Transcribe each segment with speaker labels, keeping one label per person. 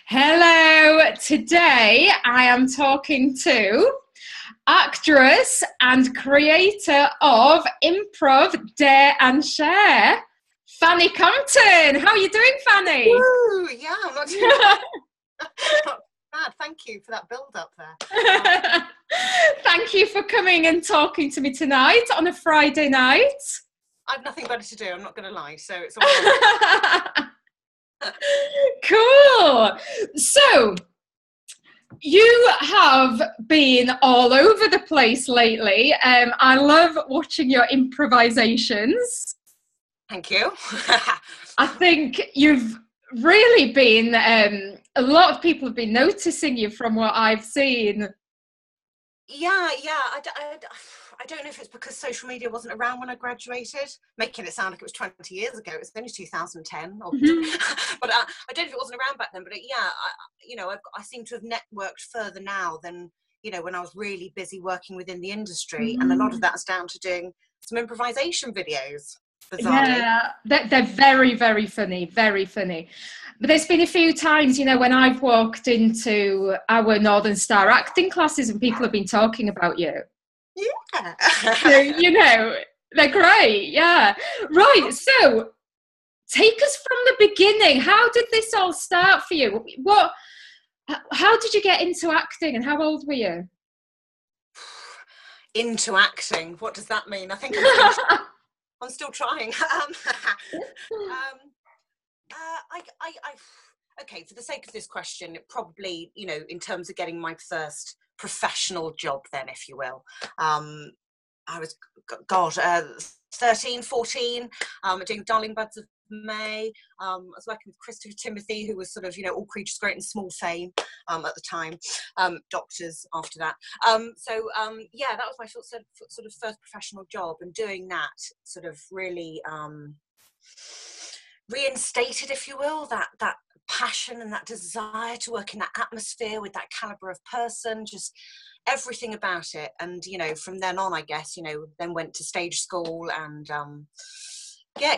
Speaker 1: Hello, today I am talking to actress and creator of Improv Dare and Share, Fanni Compton. How are you doing, Fanni?
Speaker 2: Woo, yeah, I'm not too bad. Not bad. Thank you for that build up there.
Speaker 1: Thank you for coming and talking to me tonight on a Friday night.
Speaker 2: I have nothing better to do, I'm not going to lie, so it's all right.
Speaker 1: Cool. So, you have been all over the place lately. I love watching your improvisations.
Speaker 2: Thank you.
Speaker 1: I think you've really been, a lot of people have been noticing you from what I've seen.
Speaker 2: Yeah, I don't know if it's because social media wasn't around when I graduated, making it sound like it was 20 years ago. It was only 2010, or, but I don't know if it wasn't around back then. But I seem to have networked further now than when I was really busy working within the industry, and a lot of that's down to doing some improvisation videos. Bizarrely.
Speaker 1: Yeah, they're very, very funny, very funny. But there's been a few times, when I've walked into our Northern Star acting classes and people have been talking about you.
Speaker 2: Yeah.
Speaker 1: So, they're great. Yeah. Right. So take us from the beginning. How did this all start for you? How did you get into acting and how old were you?
Speaker 2: Into acting? What does that mean? I think I'm still trying. Okay, for the sake of this question, it probably, in terms of getting my first professional job then, if you will, I was, 13, 14, doing Darling Buds of May. I was working with Christopher Timothy, who was sort of, All Creatures Great and Small fame at the time, Doctors after that. That was my sort of first professional job, and doing that sort of really reinstated, if you will, that passion and that desire to work in that atmosphere with that caliber of person, just everything about it. And from then on, I guess, then went to stage school and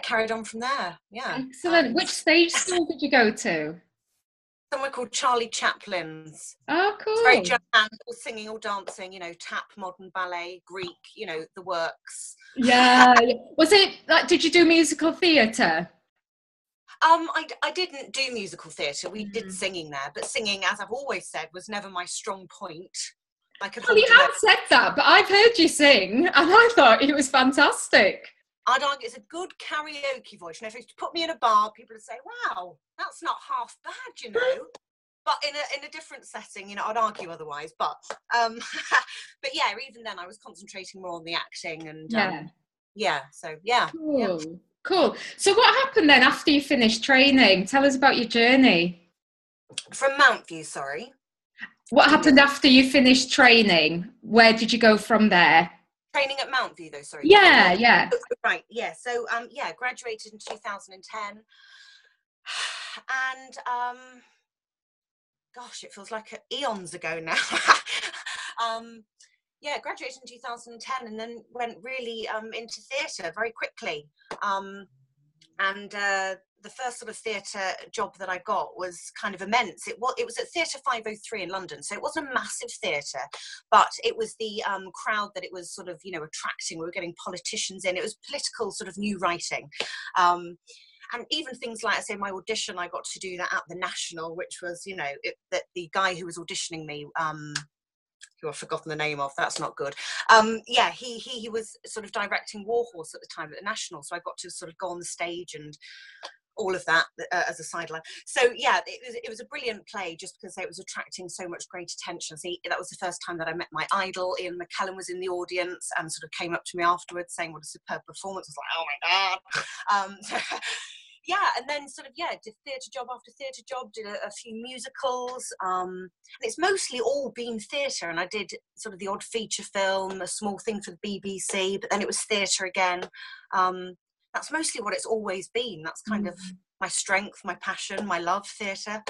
Speaker 2: carried on from there. Yeah.
Speaker 1: Excellent. Which stage school did you go to?
Speaker 2: Somewhere called Charlie Chaplin's.
Speaker 1: Oh, cool.
Speaker 2: It's very jazz, all singing, all dancing, tap, modern ballet, Greek, the works.
Speaker 1: Yeah. Was it like, did you do musical theatre?
Speaker 2: I didn't do musical theatre. We did singing there, but singing, as I've always said, was never my strong point.
Speaker 1: Well, you have said that, but I've heard you sing, and I thought it was fantastic.
Speaker 2: I'd argue it's a good karaoke voice. If you put me in a bar, people would say, "Wow, that's not half bad," But in a different setting, I'd argue otherwise. But but yeah, even then, I was concentrating more on the acting and So yeah.
Speaker 1: Cool.
Speaker 2: Yeah.
Speaker 1: Cool. So what happened then after you finished training? Tell us about your journey.
Speaker 2: From Mountview, sorry.
Speaker 1: What happened after you finished training? Where did you go from there?
Speaker 2: Training at Mountview, though, sorry.
Speaker 1: Yeah.
Speaker 2: Right, yeah. So, graduated in 2010. And, gosh, it feels like eons ago now. Graduated in 2010 and then went really into theatre very quickly. The first sort of theatre job that I got was kind of immense. It was at Theatre 503 in London, so it wasn't a massive theatre, but it was the crowd that it was sort of, attracting. We were getting politicians in. It was political sort of new writing. And even things like, I say, my audition, I got to do that at the National, which was, that the guy who was auditioning me, who I've forgotten the name of, that's not good. He was sort of directing Warhorse at the time at the National, so I got to sort of go on the stage and all of that as a sideline. So yeah, it was a brilliant play just because it was attracting so much great attention. See, that was the first time that I met my idol. Ian McKellen was in the audience and sort of came up to me afterwards saying what a superb performance. I was like, oh my God. And then sort of, did theatre job after theatre job, did a few musicals. And it's mostly all been theatre. And I did sort of the odd feature film, a small thing for the BBC, but then it was theatre again. That's mostly what it's always been. That's kind of my strength, my passion, my love, theatre,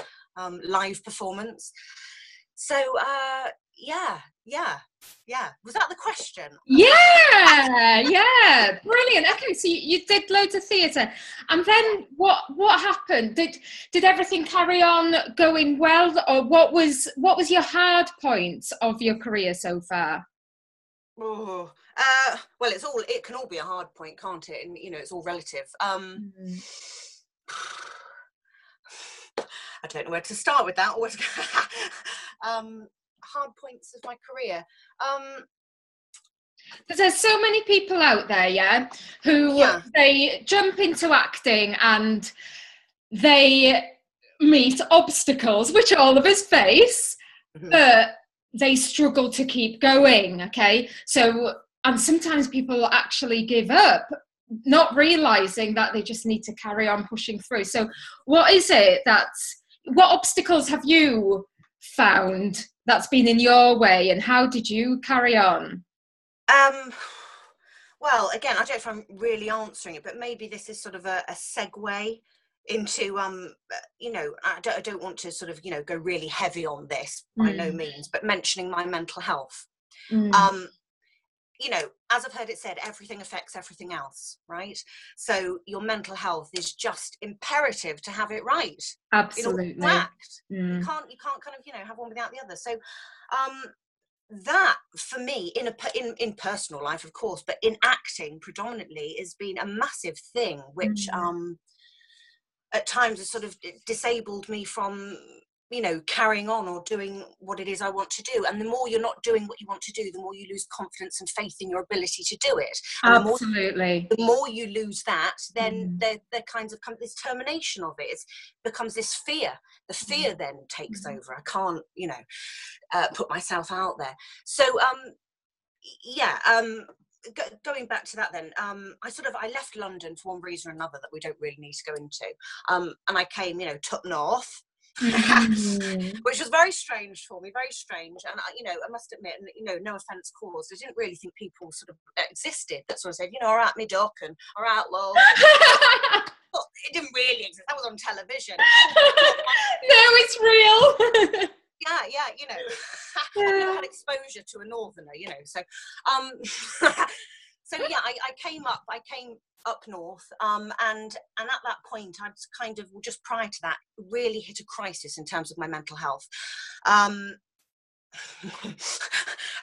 Speaker 2: live performance. So, yeah. Was that the question?
Speaker 1: Yeah, brilliant. Okay, so you did loads of theatre, and then what happened? Did everything carry on going well, or what was your hard point of your career so far?
Speaker 2: Oh, well, it can all be a hard point, can't it? And it's all relative. I don't know where to start with that. Hard points of my career.
Speaker 1: Because there's so many people out there, who they jump into acting and they meet obstacles, which all of us face, but they struggle to keep going. Okay, so and sometimes people actually give up, not realizing that they just need to carry on pushing through. So what obstacles have you found that's been in your way, and how did you carry on?
Speaker 2: Well, again, I don't know if I'm really answering it, but maybe this is sort of a segue into I don't want to sort of go really heavy on this by no means, but mentioning my mental health. As I've heard it said, everything affects everything else, right? So your mental health is just imperative to have it right.
Speaker 1: Absolutely.
Speaker 2: You can't kind of have one without the other. So that for me in personal life, of course, but in acting predominantly has been a massive thing, which at times has sort of disabled me from carrying on or doing what it is I want to do. And the more you're not doing what you want to do, the more you lose confidence and faith in your ability to do it. And
Speaker 1: absolutely.
Speaker 2: The more you lose that, then there kinds of this termination of it. It becomes this fear. The fear then takes over. I can't, put myself out there. So, going back to that then, I left London for one reason or another that we don't really need to go into. And I came, to up north. Which was very strange for me, very strange. And I must admit, no offence caused, I didn't really think people sort of existed that sort of said, all right, me duck, and all right, love. But it didn't really exist. That was on television.
Speaker 1: No, it's real.
Speaker 2: Yeah, I've never had exposure to a northerner, so so yeah, I came up north, and at that point I'd kind of, just prior to that, really hit a crisis in terms of my mental health.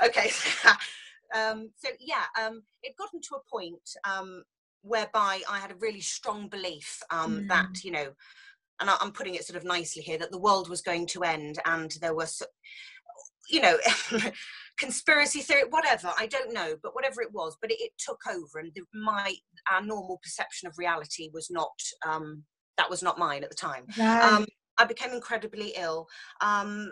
Speaker 2: Okay. It gotten to a point whereby I had a really strong belief that and I'm putting it sort of nicely here, that the world was going to end, and there was conspiracy theory, whatever, I don't know, but whatever it was, but it took over, and our normal perception of reality was not that was not mine at the time.
Speaker 1: Right.
Speaker 2: I became incredibly ill, and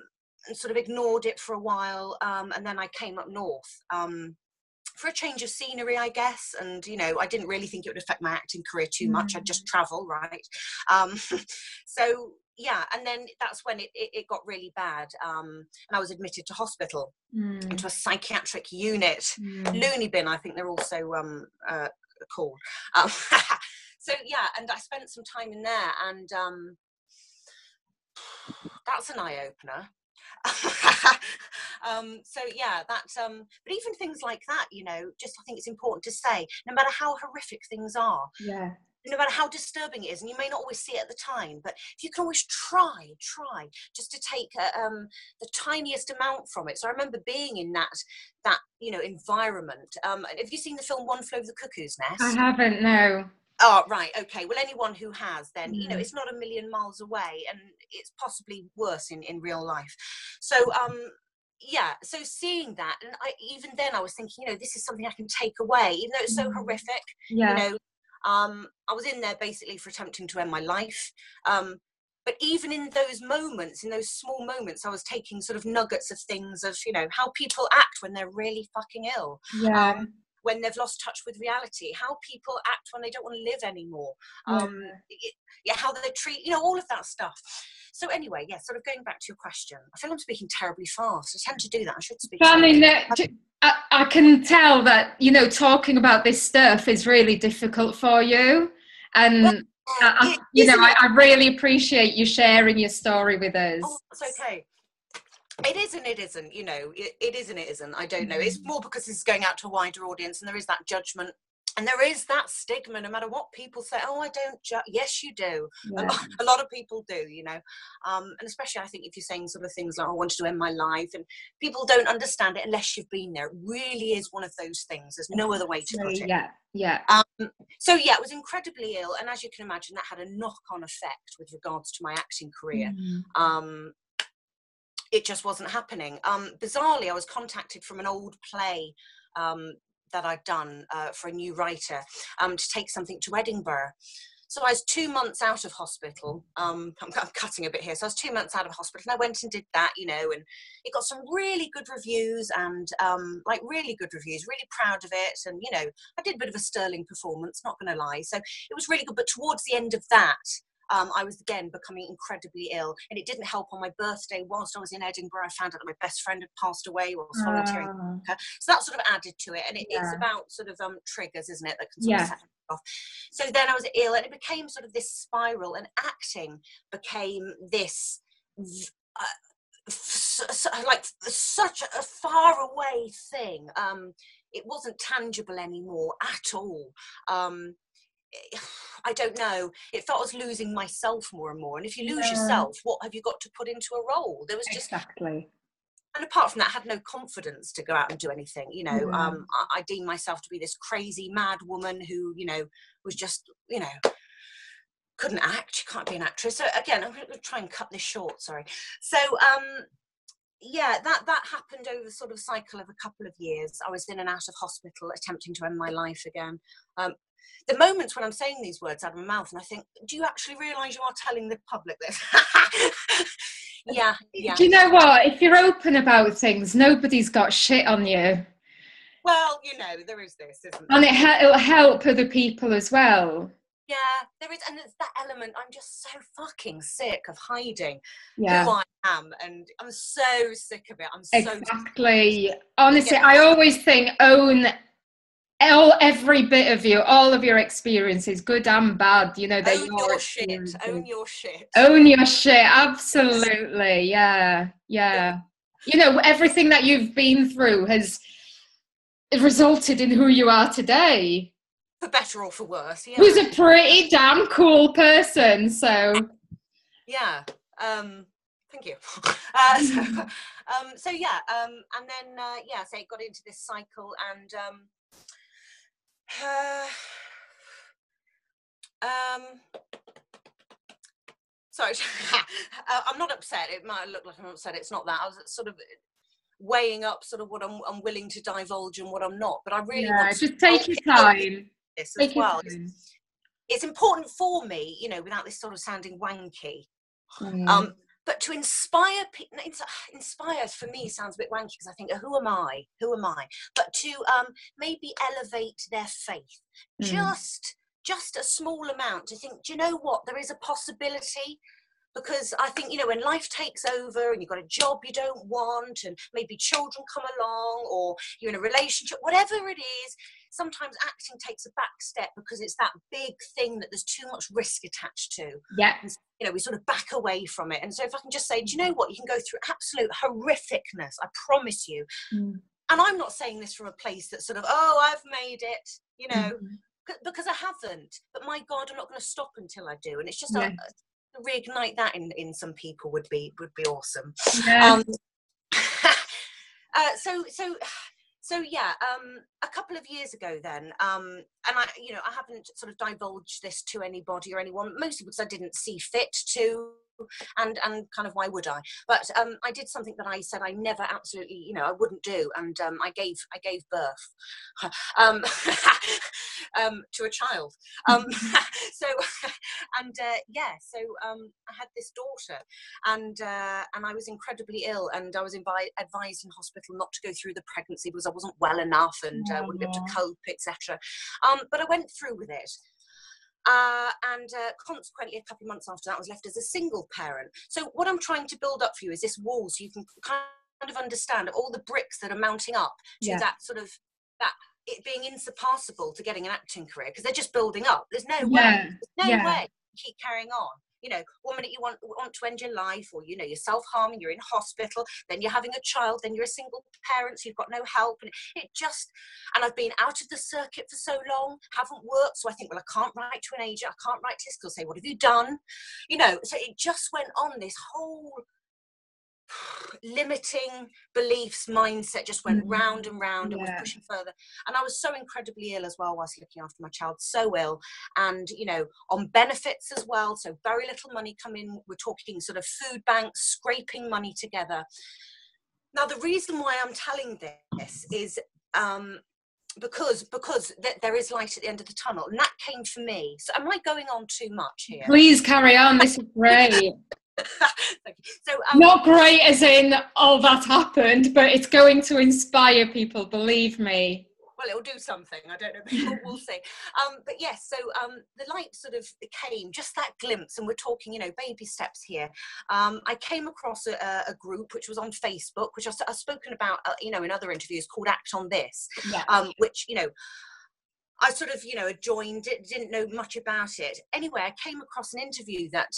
Speaker 2: sort of ignored it for a while, and then I came up north for a change of scenery, I guess, and I didn't really think it would affect my acting career too much. I'd just travel, right? So yeah, and then that's when it got really bad, and I was admitted to hospital, into a psychiatric unit, loony bin, I think they're also called. So yeah, and I spent some time in there, and that's an eye-opener. So yeah, that's but even things like that, just I think it's important to say, no matter how horrific things are, no matter how disturbing it is, and you may not always see it at the time, but if you can always try just to take the tiniest amount from it. So I remember being in that environment. Have you seen the film One Flew Over the Cuckoo's Nest?
Speaker 1: I haven't, no.
Speaker 2: Oh, right, okay. Well, anyone who has, then, it's not a million miles away, and it's possibly worse in real life. So, so seeing that, and even then I was thinking, this is something I can take away, even though it's so horrific, I was in there basically for attempting to end my life. But even in those moments, in those small moments, I was taking sort of nuggets of things of, how people act when they're really fucking ill.
Speaker 1: Yeah.
Speaker 2: When they've lost touch with reality, how people act when they don't want to live anymore, how they treat, all of that stuff. So anyway, sort of going back to your question, I feel I'm speaking terribly fast. I tend to do that. I should speak.
Speaker 1: I can tell that talking about this stuff is really difficult for you, and I really appreciate you sharing your story with us.
Speaker 2: Oh, that's okay. It is and it isn't, you know, it is and it isn't. I don't know. It's more because this is going out to a wider audience and there is that judgment and there is that stigma, no matter what people say. Oh, I don't judge. Yes, you do.
Speaker 1: Yeah.
Speaker 2: A lot of people do, you know. And especially I think if you're saying sort of things like, I wanted to end my life, and people don't understand it unless you've been there. It really is one of those things. There's no other way to put it.
Speaker 1: Yeah.
Speaker 2: So yeah, I was incredibly ill. And as you can imagine, that had a knock-on effect with regards to my acting career. It just wasn't happening. Bizarrely, I was contacted from an old play that I'd done for a new writer to take something to Edinburgh. So I was 2 months out of hospital. I'm cutting a bit here. So I was 2 months out of hospital and I went and did that, you know, and it got some really good reviews and like really good reviews, really proud of it. And, you know, I did a bit of a sterling performance, not going to lie. So it was really good. But towards the end of that, I was again becoming incredibly ill, and it didn't help on my birthday. Whilst I was in Edinburgh, I found out that my best friend had passed away whilst volunteering. So that sort of added to it, and it's about sort of triggers, isn't it, that can sort of set it off. So then I was ill, and it became sort of this spiral, and acting became this like such a far away thing. It wasn't tangible anymore at all. I don't know. It felt I was losing myself more and more. And if you lose yourself, what have you got to put into a role? There was just
Speaker 1: exactly.
Speaker 2: And apart from that, I had no confidence to go out and do anything. You know, I deemed myself to be this crazy mad woman who, you know, was just, you know, couldn't act. You can't be an actress. So again, I'm going to try and cut this short. Sorry. So yeah, that happened over the sort of cycle of a couple of years. I was in and out of hospital, attempting to end my life again. The moments when I'm saying these words out of my mouth and I think, do you actually realise you are telling the public this? Yeah.
Speaker 1: Do you know what? If you're open about things, nobody's got shit on you.
Speaker 2: Well, you know, there is this, isn't there?
Speaker 1: And it'll help other people as well.
Speaker 2: Yeah, there is. And it's that element. I'm just so fucking sick of hiding who I am. And I'm so sick of it. I'm so
Speaker 1: Exactly. Honestly, I always think own every bit of you, all of your experiences, good and bad, you know,
Speaker 2: own your shit. Own your shit.
Speaker 1: Own your shit, absolutely. Yeah. You know, everything that you've been through has resulted in who you are today.
Speaker 2: For better or for worse, yeah.
Speaker 1: Who's a pretty damn cool person, so.
Speaker 2: Yeah. Thank you. So yeah, and then yeah, so it got into this cycle, and sorry, I'm not upset. It might look like I'm upset. It's not that. I was sort of weighing up sort of what I'm willing to divulge and what I'm not. But I really want to
Speaker 1: just take your time.
Speaker 2: This as well. It's important for me, you know, without this sort of sounding wanky. But to inspire people, inspire for me sounds a bit wanky because I think, who am I? Who am I? But to maybe elevate their faith, just a small amount, to think, do you know what? There is a possibility. Because I think, you know, when life takes over and you've got a job you don't want and maybe children come along or you're in a relationship, whatever it is, sometimes acting takes a back step because it's that big thing that there's too much risk attached to.
Speaker 1: Yeah.
Speaker 2: And, you know, we sort of back away from it. And so if I can just say, do you know what? You can go through absolute horrificness, I promise you. And I'm not saying this from a place that's sort of, oh, I've made it, you know, because I haven't. But my God, I'm not going to stop until I do. And it's just reignite that in some people would be awesome. So yeah, a couple of years ago then, and I, you know, I haven't sort of divulged this to anybody or anyone, mostly because I didn't see fit to, and kind of why would I? But I did something that I said I never absolutely, you know, I wouldn't do, and I gave birth to a child. So and yeah, so I had this daughter, and I was incredibly ill, and I was advised in hospital not to go through the pregnancy because I wasn't well enough and wouldn't be able to cope, etc. But I went through with it. And consequently, a couple of months after that, I was left as a single parent. So what I'm trying to build up for you is this wall, so you can kind of understand all the bricks that are mounting up to that sort of, that it being insurpassable to getting an acting career, because they're just building up. There's no way. There's no way to keep carrying on. You know, 1 minute you want to end your life, or, you know, you're self-harming, you're in hospital, then you're having a child, then you're a single parent, so you've got no help. And and I've been out of the circuit for so long, haven't worked. So I think, well, I can't write to an agent. I can't write to this girl, say, what have you done? You know, so it just went on, this whole limiting beliefs mindset just went round and round, and was pushing further. And I was so incredibly ill as well whilst looking after my child, so ill, and, you know, on benefits as well, so very little money coming. We're talking sort of food banks, scraping money together. Now, the reason why I'm telling this is because there is light at the end of the tunnel, and that came for me. So am I going on too much here?
Speaker 1: Please carry on, this is great.
Speaker 2: So,
Speaker 1: not great as in all that happened, but it's going to inspire people, believe me.
Speaker 2: Well, it'll do something, I don't know, but we'll see. But yes, so the light sort of came, just that glimpse, and we're talking, you know, baby steps here. I came across a group which was on Facebook, which I've spoken about, you know, in other interviews, called Act on This, which, you know, I sort of, you know, joined it, didn't know much about it. Anyway, I came across an interview that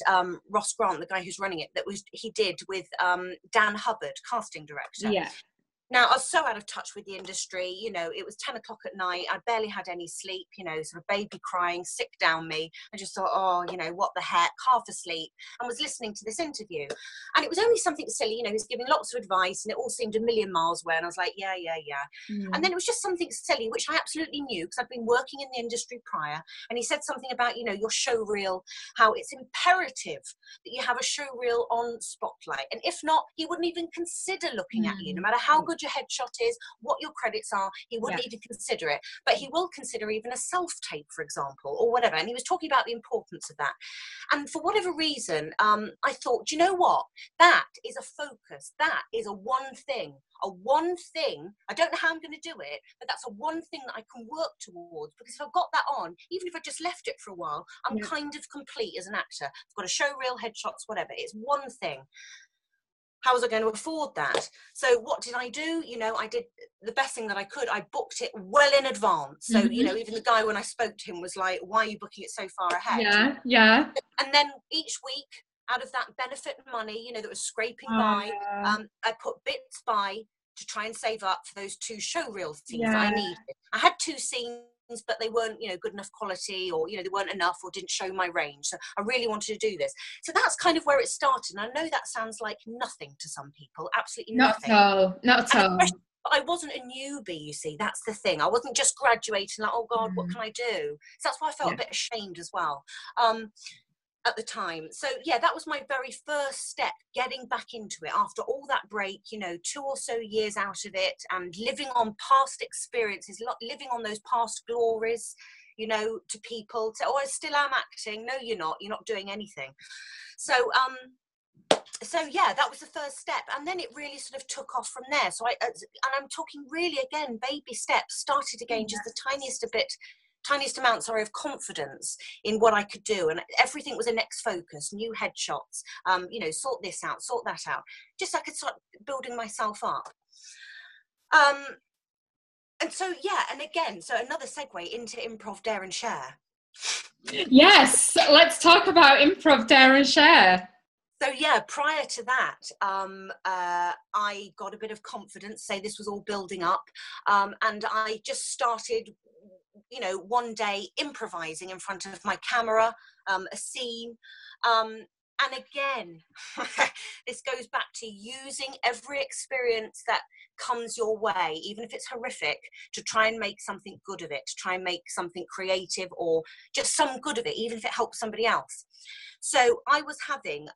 Speaker 2: Ross Grant, the guy who's running it, he did with Dan Hubbard, casting director.
Speaker 1: Yeah.
Speaker 2: Now, I was so out of touch with the industry, you know, it was 10 o'clock at night, I barely had any sleep, you know, sort of baby crying, sick down me. I just thought, oh, you know, what the heck, half asleep, and was listening to this interview. And it was only something silly, you know, he was giving lots of advice, and it all seemed a million miles away, and I was like, yeah. And then it was just something silly, which I absolutely knew, because I've been working in the industry prior, and he said something about, you know, your show reel, how it's imperative that you have a show reel on Spotlight, and if not, he wouldn't even consider looking at you, no matter how good your headshot is, what your credits are, he wouldn't even consider it, but he will consider even a self-tape, for example, or whatever. And he was talking about the importance of that, and for whatever reason, I thought, do you know what, that is a focus, that is a one thing, I don't know how I'm going to do it, but that's a one thing that I can work towards, because if I've got that on, even if I just left it for a while, I'm kind of complete as an actor. I've got a show reel, headshots, whatever, it's one thing. How was I going to afford that? So what did I do? You know, I did the best thing that I could. I booked it well in advance. So, you know, even the guy, when I spoke to him, was like, why are you booking it so far ahead?
Speaker 1: Yeah.
Speaker 2: And then each week, out of that benefit money, you know, that was scraping by, I put bits by to try and save up for those 2 show reel scenes that I needed. I had 2 scenes, but they weren't, you know, good enough quality, or, you know, they weren't enough, or didn't show my range. So I really wanted to do this. So that's kind of where it started. And I know that sounds like nothing to some people, absolutely nothing.
Speaker 1: Not at all.
Speaker 2: But I wasn't a newbie, you see, that's the thing. I wasn't just graduating, like, oh God, what can I do? So that's why I felt a bit ashamed as well. At the time. So yeah, that was my very first step, getting back into it after all that break, you know, 2 or so years out of it, and living on past experiences, living on those past glories, you know, to people say, oh, I still am acting. No, you're not doing anything. So yeah, that was the first step, and then it really sort of took off from there. So and I'm talking really, again, baby steps, started again, just the tiniest amount, of confidence in what I could do, and everything was a next focus, new headshots, you know, sort this out, sort that out, just so I could start building myself up. And so yeah, and again, so another segue into Improv Dare and Share.
Speaker 1: Yes, let's talk about Improv Dare and Share.
Speaker 2: So yeah, prior to that, I got a bit of confidence, say this was all building up, and I just started, you know, one day improvising in front of my camera, a scene, and again, this goes back to using every experience that comes your way, even if it's horrific, to try and make something good of it, to try and make something creative, or just some good of it, even if it helps somebody else. So I was having,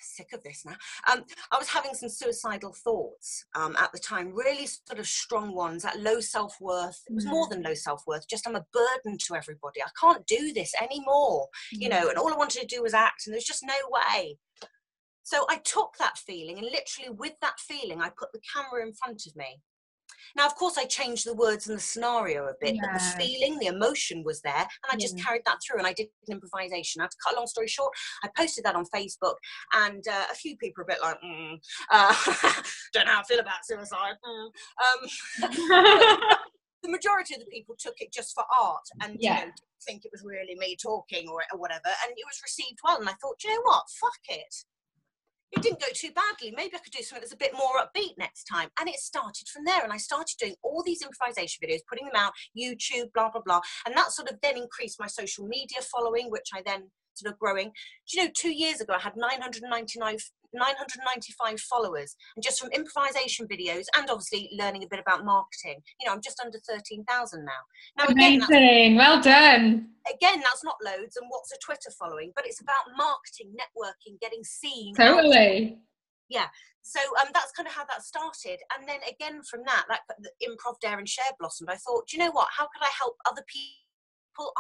Speaker 2: sick of this now. I was having some suicidal thoughts at the time, really sort of strong ones, at low self-worth. It was more than low self-worth, just I'm a burden to everybody. I can't do this anymore, you know, and all I wanted to do was act, and there's just no way. So I took that feeling, and literally with that feeling, I put the camera in front of me. Now, of course, I changed the words and the scenario a bit, but the feeling, the emotion was there, and I just carried that through, and I did an improvisation. To cut a long story short, I posted that on Facebook, and a few people are a bit like, don't know how I feel about suicide. the majority of the people took it just for art and you know, didn't think it was really me talking or whatever, and it was received well. And I thought, you know what, fuck it. It didn't go too badly. Maybe I could do something that's a bit more upbeat next time. And it started from there. And I started doing all these improvisation videos, putting them out, YouTube, blah, blah, blah. And that sort of then increased my social media following, which I then sort of growing. Do you know, 2 years ago, I had 995 followers. And just from improvisation videos and obviously learning a bit about marketing, you know, I'm just under 13,000 now. Now,
Speaker 1: amazing. Well done.
Speaker 2: Again, that's not loads, and what's a Twitter following, but it's about marketing, networking, getting seen.
Speaker 1: Totally.
Speaker 2: Yeah. So that's kind of how that started. And then again from that, the Improv Dare and Share blossomed. I thought, do you know what? How could I help other people?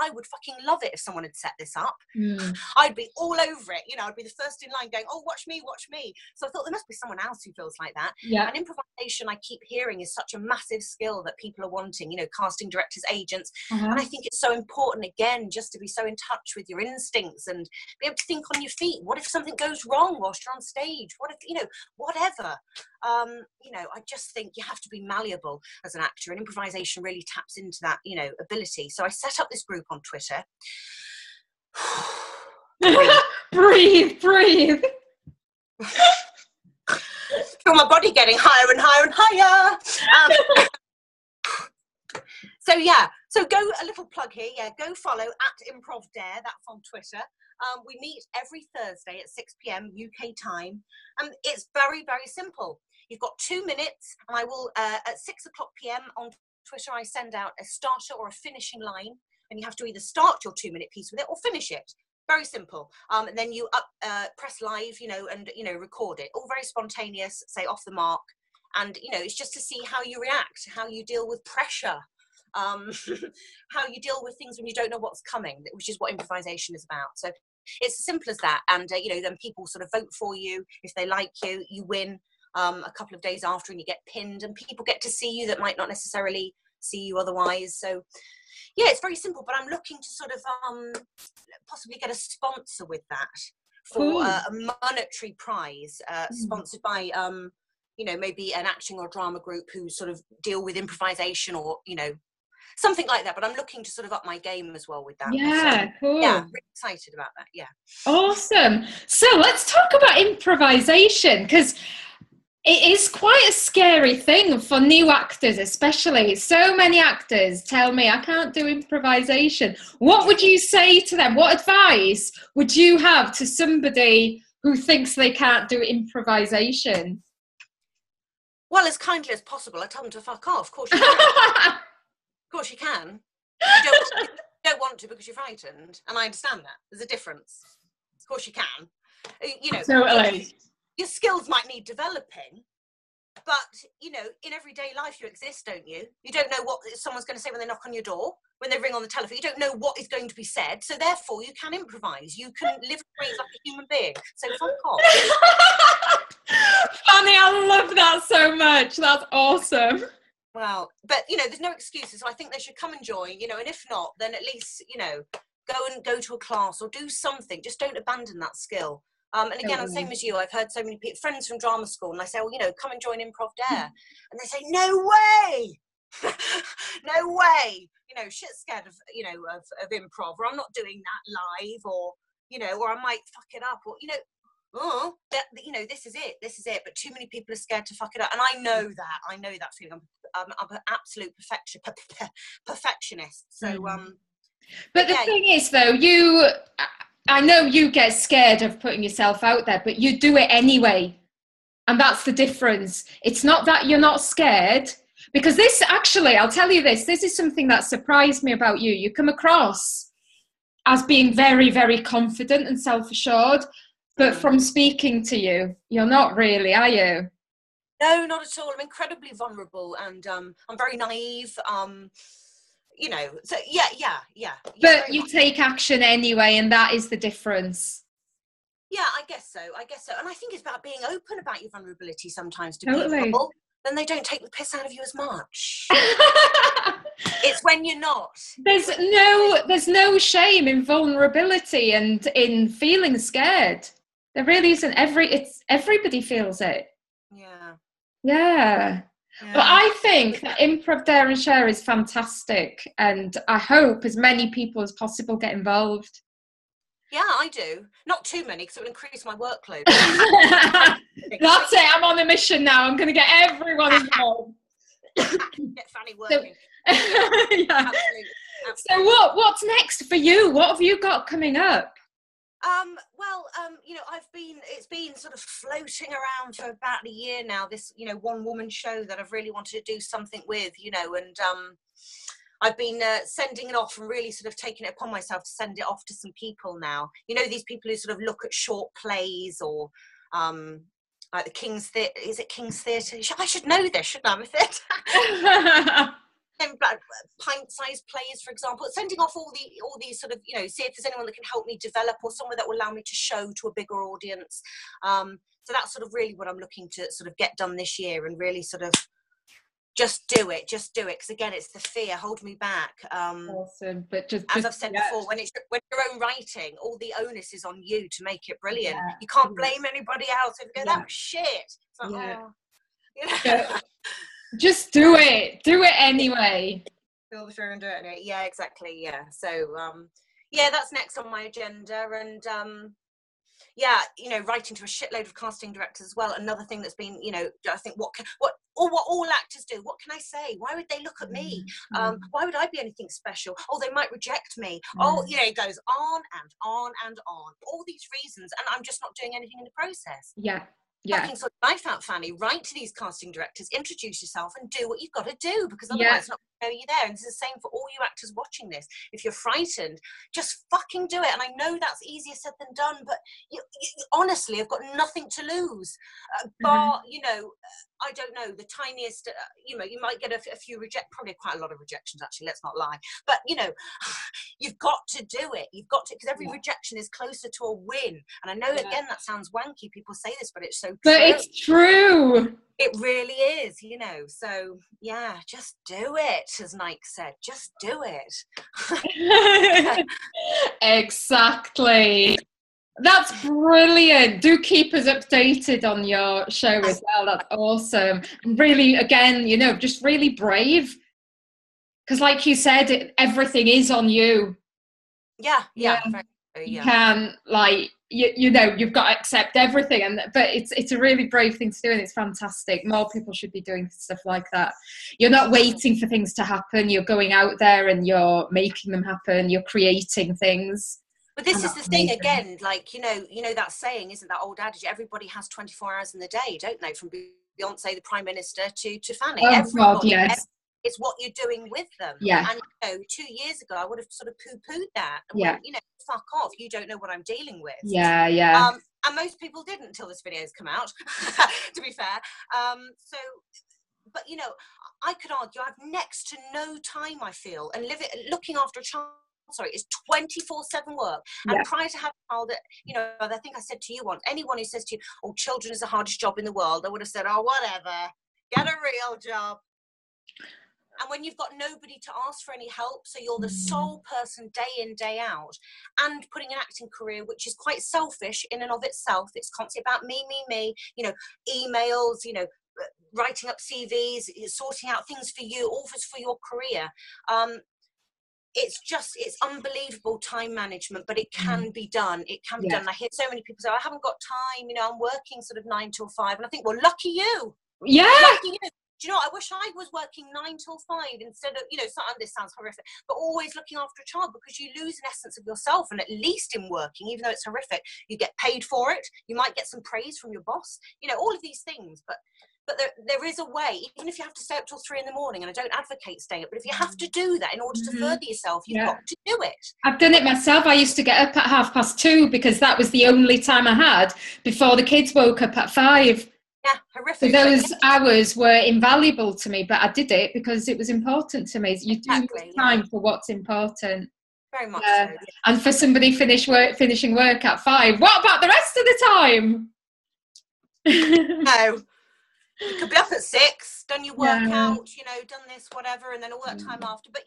Speaker 2: I would fucking love it if someone had set this up. I'd be all over it. You know, I'd be the first in line going, oh, watch me, watch me. So I thought there must be someone else who feels like that.
Speaker 1: Yeah.
Speaker 2: And improvisation, I keep hearing, is such a massive skill that people are wanting, you know, casting directors, agents. And I think it's so important, again, just to be so in touch with your instincts and be able to think on your feet. What if something goes wrong whilst you're on stage? What if, you know, whatever. You know, I just think you have to be malleable as an actor, and improvisation really taps into that, you know, ability. So I set up this group on Twitter.
Speaker 1: breathe.
Speaker 2: Feel my body getting higher and higher and higher. So yeah, so go, a little plug here, yeah, go follow at Improv Dare, that's on Twitter. We meet every Thursday at 6 p.m. UK time, and it's very, very simple. You've got 2 minutes, and I will, at 6 o'clock p.m. on Twitter, I send out a starter or a finishing line, and you have to either start your 2-minute piece with it or finish it. Very simple. And then you press live, you know, and, you know, record it. All very spontaneous, say off the mark. And, you know, it's just to see how you react, how you deal with pressure, how you deal with things when you don't know what's coming, which is what improvisation is about. So it's as simple as that. And, you know, then people sort of vote for you. If they like you, you win a couple of days after, and you get pinned, and people get to see you that might not necessarily see you otherwise. So yeah, it's very simple, but I'm looking to sort of possibly get a sponsor with that for a monetary prize, sponsored by you know, maybe an acting or drama group who sort of deal with improvisation, or, you know, something like that. But I'm looking to sort of up my game as well with that.
Speaker 1: Yeah,
Speaker 2: so,
Speaker 1: cool.
Speaker 2: Yeah, really excited about that. Yeah.
Speaker 1: Awesome. So let's talk about improvisation, because it is quite a scary thing for new actors, especially. So many actors tell me, I can't do improvisation. What would you say to them? What advice would you have to somebody who thinks they can't do improvisation?
Speaker 2: Well, as kindly as possible, I tell them to fuck off. Of course you can. Of course you can. You don't want to because you're frightened, and I understand that. There's a difference. Of course you can. You know,
Speaker 1: totally.
Speaker 2: Your skills might need developing, but, you know, in everyday life you exist, don't you? You don't know what someone's going to say when they knock on your door, when they ring on the telephone. You don't know what is going to be said, so therefore you can improvise. You can live ways like a human being. So fuck off.
Speaker 1: Fanny, I love that so much. That's awesome.
Speaker 2: Well, but, you know, there's no excuses. So I think they should come and join, you know, and if not, then at least, you know, go to a class or do something. Just don't abandon that skill. And again, I'm the same as you. I've heard so many friends from drama school, and I say, well, you know, come and join Improv Dare. And they say, no way. No way. You know, shit scared of, you know, of improv, or I'm not doing that live, or, you know, or I might fuck it up, or, you know, you know, this is it. But too many people are scared to fuck it up. And I know that feeling. I'm an absolute perfectionist. So,
Speaker 1: but the thing is, though, I know you get scared of putting yourself out there, but you do it anyway. And that's the difference. It's not that you're not scared, because this, actually, I'll tell you this is something that surprised me about you. You come across as being very, very confident and self-assured, but from speaking to you, you're not really, are you?
Speaker 2: No, not at all. I'm incredibly vulnerable, and I'm very naive. You know, so yeah.
Speaker 1: But you take action anyway, and that is the difference.
Speaker 2: Yeah, I guess so. And I think it's about being open about your vulnerability sometimes to
Speaker 1: Totally.
Speaker 2: people. Then they don't take the piss out of you as much. It's when you're not.
Speaker 1: There's no shame in vulnerability and in feeling scared. There really isn't. Everybody feels it.
Speaker 2: Yeah.
Speaker 1: Yeah. But I think that Improv Dare and Share is fantastic, and I hope as many people as possible get involved.
Speaker 2: Yeah, I do. Not too many, because it would increase my workload.
Speaker 1: That's it. I'm on a mission now. I'm going to get everyone involved.
Speaker 2: Get Fanny working.
Speaker 1: So,
Speaker 2: yeah. Absolutely.
Speaker 1: So what's next for you? What have you got coming up?
Speaker 2: It's been sort of floating around for about a year now, this, one woman show that I've really wanted to do something with, and I've been sending it off and really sort of taking it upon myself to send it off to some people now. These people who sort of look at short plays or like the King's Theatre. Is it King's Theatre? I should know this, shouldn't I? I'm a theatre. Pint-sized plays, for example, sending off all these sort of, see if there's anyone that can help me develop, or someone that will allow me to show to a bigger audience. So that's sort of really what I'm looking to sort of get done this year, and really sort of just do it, because again, it's the fear holding me back.
Speaker 1: Awesome. But just
Speaker 2: as I've said before, when your own writing, all the onus is on you to make it brilliant. You can't blame anybody else and go, that was shit. It's like,
Speaker 1: just do it anyway.
Speaker 2: Feel the fear and do it anyway. Yeah, exactly. Yeah. So that's next on my agenda. And writing to a shitload of casting directors as well. Another thing that's been, I think what all actors do. What can I say? Why would they look at me? Why would I be anything special? Oh, they might reject me. Oh, it goes on and on and on. All these reasons, and I'm just not doing anything in the process. Fucking sort of life out, Fanny. Write to these casting directors, introduce yourself, and do what you've got to do, because otherwise it's not going to know you there. And this is the same for all you actors watching this. If you're frightened, just fucking do it. And I know that's easier said than done, but you honestly have got nothing to lose. I don't know, the tiniest, you might get a few probably quite a lot of rejections, actually, let's not lie. But, you've got to do it. You've got to, because every rejection is closer to a win. And I know, again, that sounds wanky. People say this, but it's so true.
Speaker 1: But it's true.
Speaker 2: It really is, So, just do it, as Nike said. Just do it.
Speaker 1: Exactly. That's brilliant. Do keep us updated on your show as well. That's awesome. Really, again, just really brave. Because like you said, everything is on you.
Speaker 2: Yeah.
Speaker 1: You can, you've got to accept everything. But it's a really brave thing to do, and it's fantastic. More people should be doing stuff like that. You're not waiting for things to happen. You're going out there and you're making them happen. You're creating things.
Speaker 2: But this is the thing again, that saying, isn't that old adage? Everybody has 24 hours in the day, don't they? From Beyonce, the Prime Minister, to Fanny.
Speaker 1: Oh, God, yes.
Speaker 2: It's what you're doing with them.
Speaker 1: Yeah.
Speaker 2: And 2 years ago, I would have sort of poo-pooed that. And went, fuck off. You don't know what I'm dealing with.
Speaker 1: Yeah.
Speaker 2: And most people didn't until this video's come out, to be fair. But I could argue I have next to no time, I feel, and looking after a child. It's 24/7 work. And prior to having a child, I think I said to you once, anyone who says to you, oh, children is the hardest job in the world, I would have said, oh, whatever, get a real job. And when you've got nobody to ask for any help, so you're the sole person day in, day out, and putting an acting career, which is quite selfish in and of itself. It's constantly about me, emails, writing up CVs, sorting out things for you, offers for your career. It's unbelievable time management, but it can be done. It can be done. I hear so many people say, I haven't got time, I'm working sort of 9 till 5. And I think, well, lucky you.
Speaker 1: Yeah.
Speaker 2: Lucky you. Do you know what? I wish I was working 9 till 5 instead of, this sounds horrific, but always looking after a child, because you lose an essence of yourself. And at least in working, even though it's horrific, you get paid for it. You might get some praise from your boss, all of these things. But there is a way, even if you have to stay up till 3 a.m, and I don't advocate staying up, but if you have to do that in order to further yourself, you've got to do it.
Speaker 1: I've done it myself. I used to get up at 2:30 because that was the only time I had before the kids woke up at 5.
Speaker 2: Yeah, horrific.
Speaker 1: So those hours were invaluable to me, but I did it because it was important to me. You do make time for what's important.
Speaker 2: Very much so. Yeah.
Speaker 1: And for somebody finishing work at 5, what about the rest of the time?
Speaker 2: No. You could be up at 6, done your workout, done this, whatever, and then all that time after. But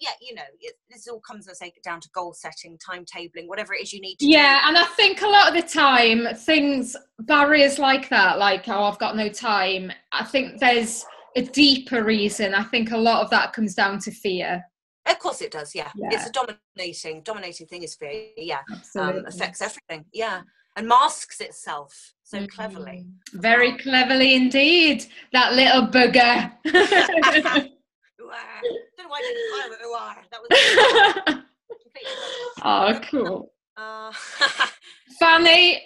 Speaker 2: this all comes, I say, down to goal setting, timetabling, whatever it is you need to do.
Speaker 1: Yeah, and I think a lot of the time, barriers like that, like, oh, I've got no time, I think there's a deeper reason. I think a lot of that comes down to fear.
Speaker 2: Of course it does, yeah.
Speaker 1: Yeah.
Speaker 2: It's a dominating thing is fear, yeah.
Speaker 1: Absolutely.
Speaker 2: Affects everything, yeah. And masks itself so cleverly.
Speaker 1: Very cleverly indeed. That little bugger.
Speaker 2: Don't know why I didn't fire it. That was completely
Speaker 1: Oh, cool.
Speaker 2: uh,
Speaker 1: Fanny,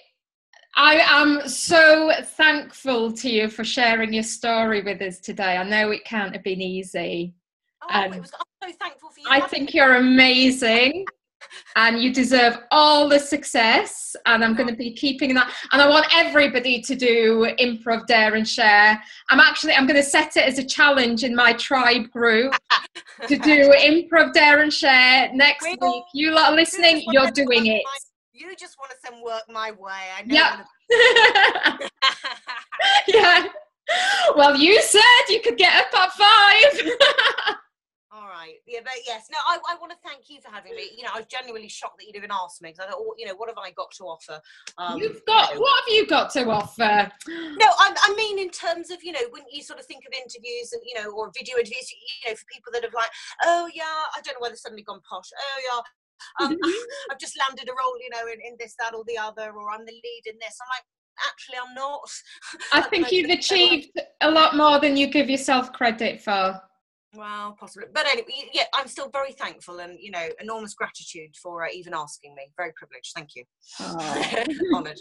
Speaker 1: I am so thankful to you for sharing your story with us today. I know it can't have been easy.
Speaker 2: I'm so thankful for you.
Speaker 1: I think you're amazing. And you deserve all the success, and I'm going to be keeping that, and I want everybody to do Improv Dare and Share. I'm going to set it as a challenge in my tribe group to do Improv Dare and Share next week. You lot are listening, you're doing it.
Speaker 2: You just want to send work my way. I know.
Speaker 1: Yeah. Yeah. Well, you said you could get up at 5.
Speaker 2: All right. Yeah, but yes. No, I want to thank you for having me. You know, I was genuinely shocked that you'd even asked me, because I thought, oh, you know, what have I got to offer?
Speaker 1: What have you got to offer?
Speaker 2: No, I mean, in terms of, you know, when you sort of think of interviews and, you know, or video interviews, you know, for people that have like, oh yeah, I don't know why they've suddenly gone posh. Oh yeah, I've just landed a role, you know, in this, that, or the other, or I'm the lead in this. I'm like, actually, I'm not.
Speaker 1: I think you've achieved a lot more than you give yourself credit for.
Speaker 2: Well, possibly. But anyway, yeah, I'm still very thankful, and, you know, enormous gratitude for even asking me. Very privileged. Thank you. Honoured.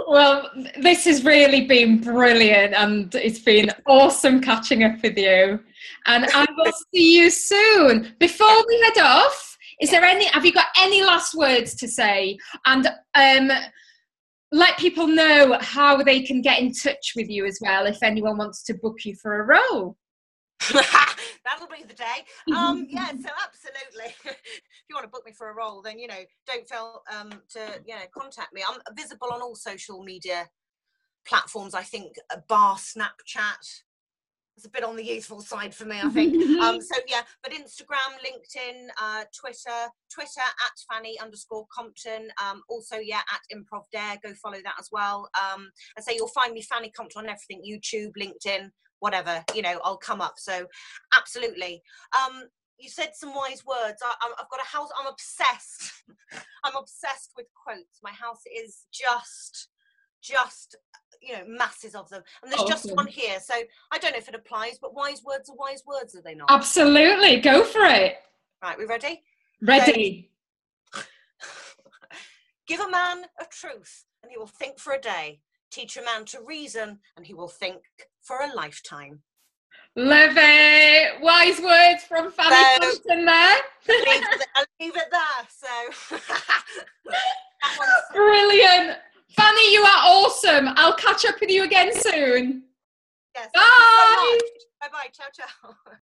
Speaker 1: Well, this has really been brilliant, and it's been awesome catching up with you. And I will see you soon. Before we head off, have you got any last words to say? And let people know how they can get in touch with you as well, if anyone wants to book you for a role.
Speaker 2: That'll be the day. Yeah, so absolutely. If you want to book me for a role, then, you know, don't fail to, you know, contact me. I'm visible on all social media platforms, I think, bar Snapchat. It's a bit on the youthful side for me, I think. So yeah, but Instagram, LinkedIn, Twitter at Fanni_Compton. Also, yeah, at Improv Dare. Go follow that as well. And so you'll find me Fanni Compton on everything: YouTube, LinkedIn, whatever, you know, I'll come up. So absolutely. You said some wise words. I've got a house. I'm obsessed. I'm obsessed with quotes. My house is just, you know, masses of them. And there's just one here. So I don't know if it applies, but wise words are wise words, are they not?
Speaker 1: Absolutely. Go for it.
Speaker 2: Right, we ready?
Speaker 1: Ready.
Speaker 2: So, give a man a truth and he will think for a day. Teach a man to reason and he will think for a lifetime.
Speaker 1: Love it. Wise words from Fanni Compton there.
Speaker 2: I'll leave it there. So
Speaker 1: brilliant. Fanni, you are awesome. I'll catch up with you again soon.
Speaker 2: Yes.
Speaker 1: Bye.
Speaker 2: Bye-bye. Ciao, ciao.